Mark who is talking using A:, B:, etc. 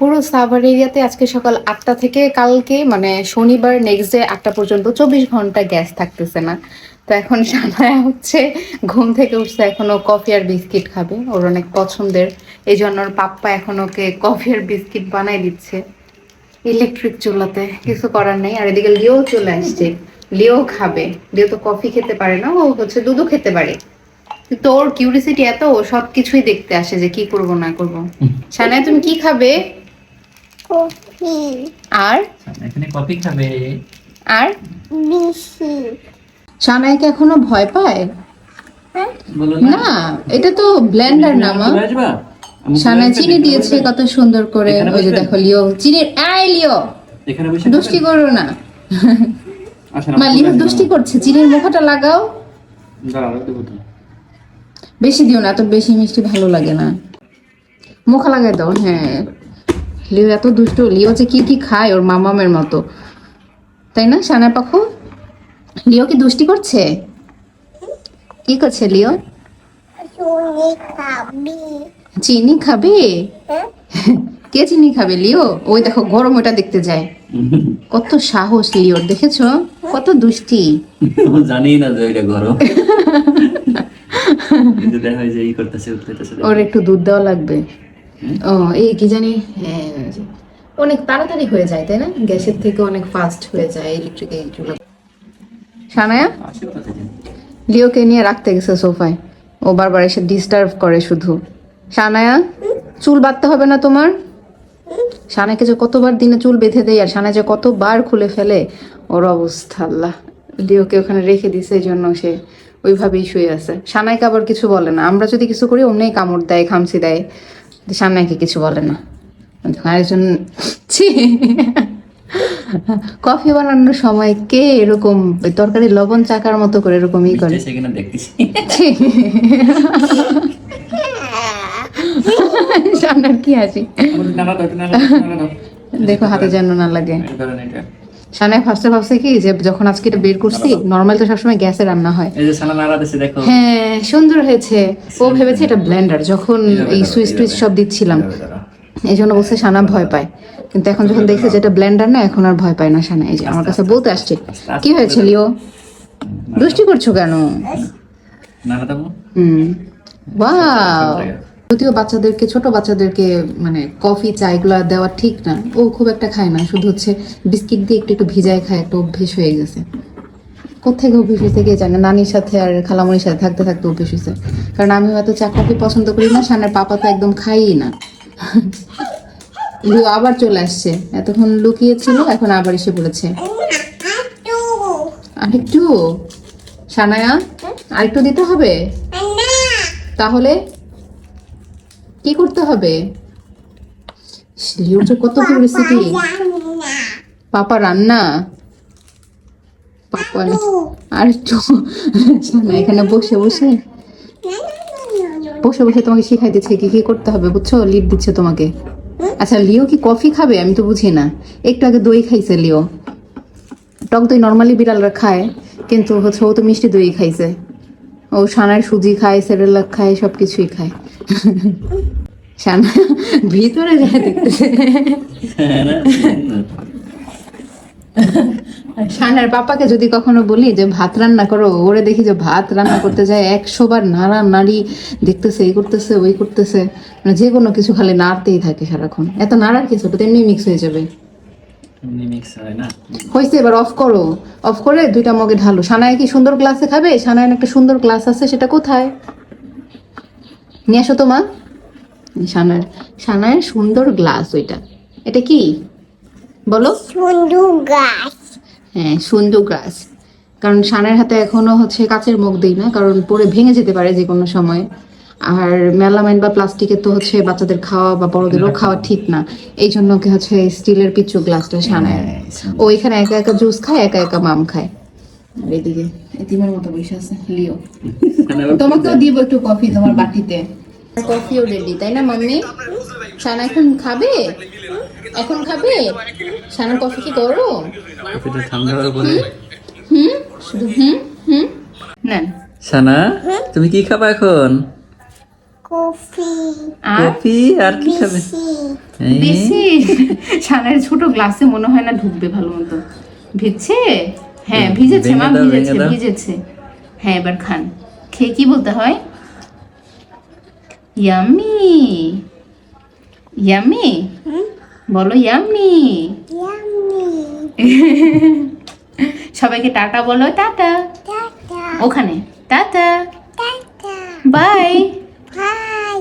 A: পুরো সাভার এরিয়াতে আজকে সকাল 8টা থেকে কালকে মানে শনিবার নেক্সট ডে 8টা পর্যন্ত 24 ঘন্টা গ্যাস থাকতেছে না। তো এখন সানায়া হচ্ছে ঘুম থেকে উঠছে, এখনো কফি আর বিস্কিট খাবে, ওর অনেক পছন্দের। এই জন্য ওর পাপ্পা এখন ওকে কফি আর বিস্কিট বানাই দিচ্ছে ইলেকট্রিক চুলাতে, কিছু করার নেই। আর এদিকে লিও চলে আসছে, লিও খাবে। লিও তো কফি খেতে পারে না, ও হচ্ছে দুধও খেতে পারে, কিন্তু ওর কিউরিসিটি এত, ও সবকিছুই দেখতে আসে যে কি করব না করব। সানায়া তুমি কি খাবে?
B: কফি
A: আর
C: এখানে কফি খাবে
A: আর
B: বেশি
A: সানাইকে এখনো ভয় পায়
C: বলো
A: না? এটা তো ব্লেন্ডার না মা।
C: চলে আসবা?
A: সানাই চিনি দিয়েছে কত সুন্দর করে।
C: এখানে
A: ওই যে
C: বসবে?
A: দেখো লিও চিনির, আয় লিও
C: এখানে বসে
A: দুষ্টি করো না।
C: আসে না
A: মা লিও দুষ্টি করছে, চিনির মুখটা লাগাও।
C: দাঁড়াও দেবো তো।
A: বেশি দিও না, এত বেশি মিষ্টি ভালো লাগে না, মুখা লাগাই দাও। হ্যাঁ, লিও এত দুষ্ট। লিও যে কি কি খায় ওর মামামের মতো, তাই না সানাই পাখু? লিও কি দুষ্টি করছে? কি করছে লিও?
B: শুনে খাবি
A: চিনি খাবে?
B: হ্যাঁ
A: কে চিনি খাবে? লিও ওই দেখো গরম, ওটা দেখতে যায়। কত সাহস লিওর, দেখেছো কত দুষ্টি।
C: ও জানি না যে এটা গরম। এই যে দেখা যায় যে ই করতেছে উঠতেছে।
A: ওর একটু দুধ দেওয়া লাগবে। ও এই কি জানি, হ্যাঁ অনেক তাড়াতাড়ি হয়ে যায় তাই না? গ্যাসের থেকে অনেক ফাস্ট হয়ে যায় ইলেকট্রিক এই চুলা। সানায়া
C: আসে কোথা থেকে?
A: লিওকে নিয়ে রাখতে গেছে সোফায়, ও বারবার এসে ডিস্টার্ব করে শুধু। সানায়া চুল বাঁধতে হবে না তোমার? সানাকে যে কতবার দিনে চুল বেঁধে দেয়, আর সানা যে কতবার খুলে ফেলে, ওর অবস্থা আল্লাহ। লিওকে ওখানে রেখে দিছে, এই জন্য সে ওইভাবেই শুয়ে আছে। সানাইকে আবার কিছু বলে না, আমরা যদি কিছু করি অমনি কামড় দেয়, খামচি দেয়, সানাইকে কিছু বলে না। আরেকজন ছি, কফি বানানোর সময় কে এরকম তরকারি লবণ চাকার মতো করে এরকম ই করে?
C: সেখানে দেখতেছি।
A: ছি। সামনের কি হাসি,
C: নানা দাও নানা দাও।
A: দেখো হাতে যেন না লাগে।
C: এই ধরেন এটা।
A: সানায় ফার্স্টে ভাবছে কি যে যখন আজকে এটা বের করছি, নর্মাল তো সবসময় গ্যাসে রান্না হয়।
C: এই যে সানা নাড়া দিছে দেখো।
A: হ্যাঁ সুন্দর হয়েছে। ও ভেবেছে এটা ব্লেন্ডার, যখন এই সুইচ টুইচ সব দিচ্ছিলাম এই জন্য বলছে সানা ভয় পায়, কিন্তু এখন যখন দেখছে যে এটা ব্লেন্ডার না, এখন আর ভয় পায় না সানা। এই যে আমার কাছে বলতে আসছে, কি হয়েছে লিও দুষ্টি করছো কেন?
C: নানা দাও।
A: ওয়াও, যদিও বাচ্চাদেরকে, ছোট বাচ্চাদেরকে মানে কফি চা এগুলা দেওয়া ঠিক না, ও খুব একটা খায় না, শুধু হচ্ছে বিস্কিট দিয়ে একটু একটু ভিজায় খায়, একটা অভ্যেস হয়ে গেছে। কোথেকে অভ্যেস হয়েছে কে জানে, নানির সাথে আর খালামণির সাথে থাকতে থাকতে অভ্যেস হয়েছে। কারণ আমি হয়তো চা কফি পছন্দ করি না, সানের পাপা তো একদম খাইই না। লিও আবার চলে আসছে, এতক্ষণ লুকিয়েছিল এখন আবার এসে পড়েছে। আরেকটু সানায়া, আরেকটু দিতে হবে, তাহলে কি করতে হবে? লিওর যে কত কিউরিসিটি। পাপা রান্না, পাপা আর একটু সানা এখানে বসে বসে বসে বসে তোমাকে শিখাই দিচ্ছে কি কি করতে হবে, বুঝছো? লিড দিচ্ছে তোমাকে। আচ্ছা লিও কি কফি খাবে? আমি তো বুঝি না। একটু আগে দই খাইছে লিও, টক দই নর্মালি বিড়ালরা খায়, কিন্তু হচ্ছে ও তো মিষ্টি দই খাইছে। ও সানার সুজি খায়, সেরেলাক খায়, সবকিছুই খায়। সানা ভিতরে যায় দেখতেছে। সানার পাপাকে যদি কখনো বলি যে ভাত রান্না করো, ওরে দেখি যে ভাত রান্না করতে যায় 100 বার নাড়া নাড়ি দেখতেছে, এই করতেছে ওই করতেছে, মানে যে কোনো কিছু খালি নাড়তেই থাকে সারাক্ষণ। এত নাড়ার কিছু, ওটা তেমনি মিক্স হয়ে যাবে।
C: মিক্স হয় না।
A: হয়েছে, এবার অফ করো, অফ করে 2টা মগে ঢালো। সানায় কি সুন্দর গ্লাসে খাবে? সানায় একটা সুন্দর গ্লাস আছে, সেটা কোথায়? নিয়ে আসো তো মা। সানার, সানায়ের সুন্দর গ্লাস ওইটা। এটা কি বলো?
B: সুন্দর গাছ
A: হ্যাঁ সুন্দর গ্লাস, কারণ সানের হাতে এখনো হচ্ছে কাচের মগ দিই না, কারণ পরে ভেঙে যেতে পারে যে কোনো সময়। আর মেলামাইন বা প্লাস্টিকের তো হচ্ছে বাচ্চাদের খাওয়া বা বড়দেরও খাওয়া ঠিক না, এই জন্য কি হচ্ছে স্টিলের পিচ্চু গ্লাসটা সানায়। ও এখানে একা একা জুস খায়, একা একা মাম খায়। আর এদিকে এতিমের মতো বসে আছে লিও। তোমাকেও দিব একটু কফি তোমার বাটিতে। কফিও রেডি তাই না মাম্মি? সানা এখন খাবে, এখন খাবে। সানার কফি কি গরম?
C: কফিটা ঠান্ডা হওয়ার পরে।
A: শুধু হুম হুম নেন।
C: সানা তুমি কি খাবা এখন?
B: কফি
A: আর
C: কফি আর কি খাবে
B: বিস্কিট
C: এই,
A: বেশি সানের ছোট গ্লাসে মনে হয় না ঢুকবে ভালো মতো। ভিজছে? হ্যাঁ ভিজেছে মা,
C: ভেঙে দাও,
A: ভিজেছে
C: ভেঙে দাও।
A: ভিজেছে। হ্যাঁ এবার খান, খেয়ে কি বলতে হয়? ইয়ামি ইয়ামি বলো, ইয়ামি।
B: ইয়াম্মি
A: সবাইকে টাটা বলো, টাটা।
B: টাটা
A: ওখানে টাটা,
B: টাটা
A: বাই।
B: বাই